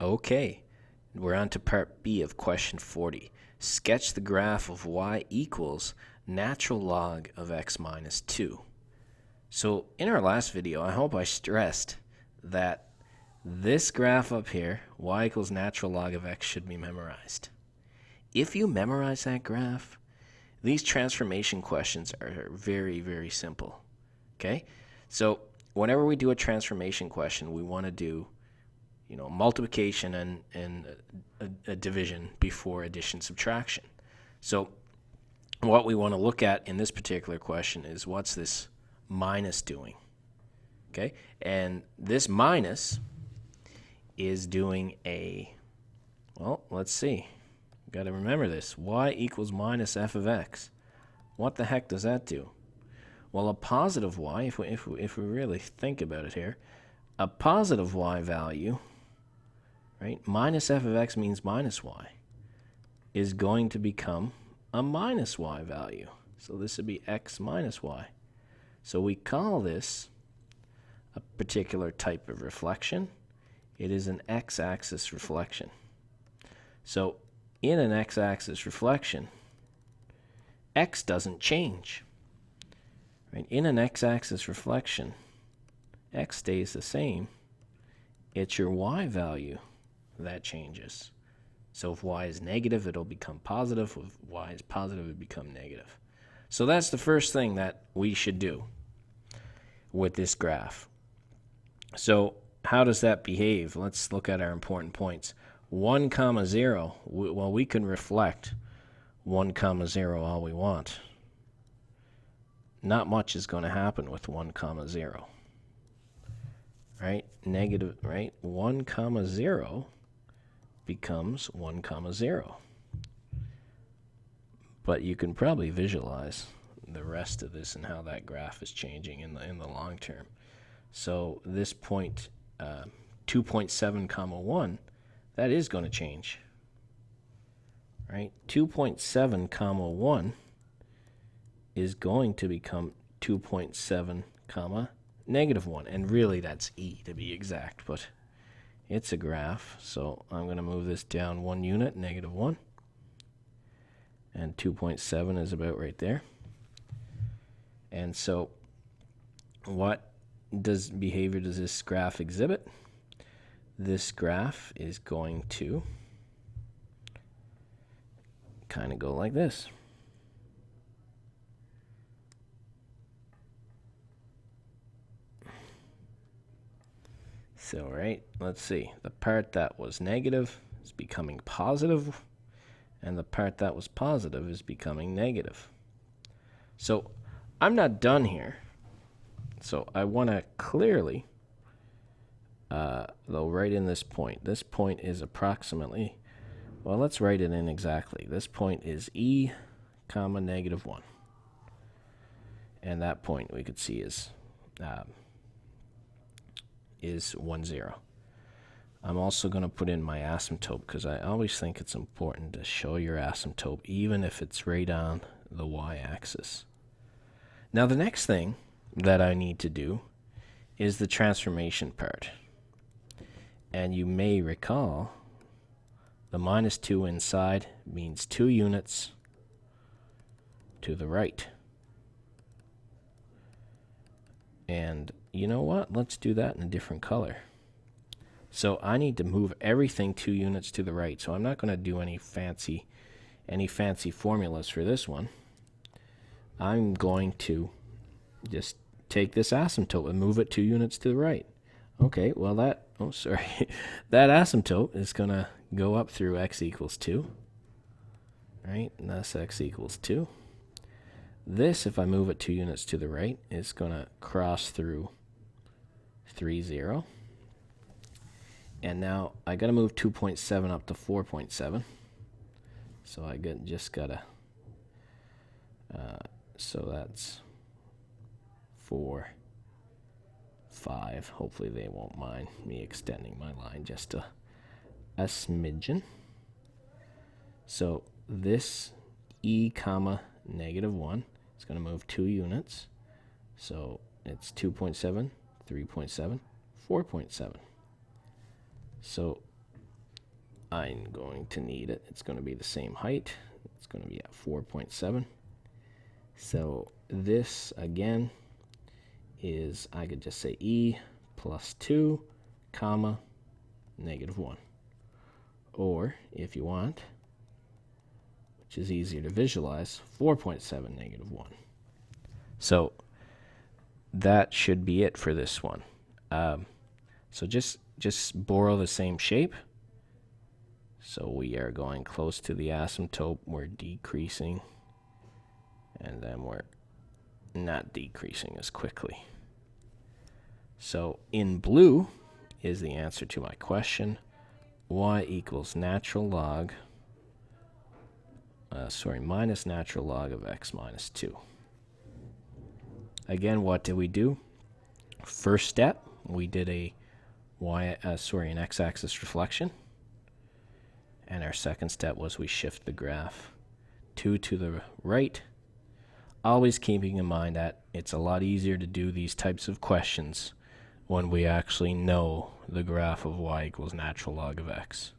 Okay, we're on to part B of question 40. Sketch the graph of y equals natural log of x minus 2. So in our last video, I hope I stressed that this graph up here, y equals natural log of x, should be memorized. If you memorize that graph, these transformation questions are very, very simple. Okay? So whenever we do a transformation question, we want to do multiplication and a division before addition subtraction. So what we want to look at in this particular question is what's this minus doing? Okay, and this minus is doing let's see. We've got to remember this. Y equals minus f of x. What the heck does that do? Well, a positive y, if we really think about it here, a positive y value, right, minus f of x means minus y, is going to become a minus y value. So this would be x minus y. So we call this a particular type of reflection. It is an x-axis reflection. So in an x-axis reflection, x doesn't change. Right? In an x-axis reflection, x stays the same. It's your y value that changes. So if y is negative, it'll become positive. If y is positive, it'll become negative. So that's the first thing that we should do with this graph. So how does that behave? Let's look at our important points. 1, 0. Well, we can reflect 1, 0 all we want. Not much is going to happen with 1, 0. Right? Negative, right? 1, 0 becomes 1, 0. But you can probably visualize the rest of this and how that graph is changing in the long term. So this point, 2.7, 1, that is going to change. Right? 2.7, 1 is going to become 2.7, negative 1. And really that's e to be exact, but it's a graph. So I'm going to move this down 1 unit, negative 1. And 2.7 is about right there. And so what behavior does this graph exhibit? This graph is going to kind of go like this. So, right, let's see. The part that was negative is becoming positive, and the part that was positive is becoming negative. So, I'm not done here. So, I want to clearly, though, write in this point. This point is approximately, well, let's write it in exactly. This point is e, negative 1. And that point we could see is 1, 0. I'm also going to put in my asymptote because I always think it's important to show your asymptote even if it's right on the y-axis. Now the next thing that I need to do is the transformation part. And you may recall the minus 2 inside means 2 units to the right. And you know what? Let's do that in a different color. So I need to move everything 2 units to the right. So I'm not going to do any fancy formulas for this one. I'm going to just take this asymptote and move it 2 units to the right. Okay, well that asymptote is going to go up through x equals 2. Right? And that's x equals 2. This, if I move it 2 units to the right, is going to cross through 3, 0. And now I got to move 2.7 up to 4.7. So I just got to, so that's 4, 5. Hopefully they won't mind me extending my line just a smidgen. So this e, negative 1 is going to move 2 units. So it's 2.7, 3.7, 4.7. So I'm going to need it. It's going to be the same height. It's going to be at 4.7. So this, again, is, I could just say e plus 2, comma, negative 1. Or, if you want, which is easier to visualize, 4.7, negative 1. So that should be it for this one. So just borrow the same shape. So we are going close to the asymptote. We're decreasing. And then we're not decreasing as quickly. So in blue is the answer to my question. Y equals natural log, minus natural log of x minus 2. Again, what did we do? First step, we did an x-axis reflection. And our second step was we shift the graph 2 to the right, always keeping in mind that it's a lot easier to do these types of questions when we actually know the graph of y equals natural log of x.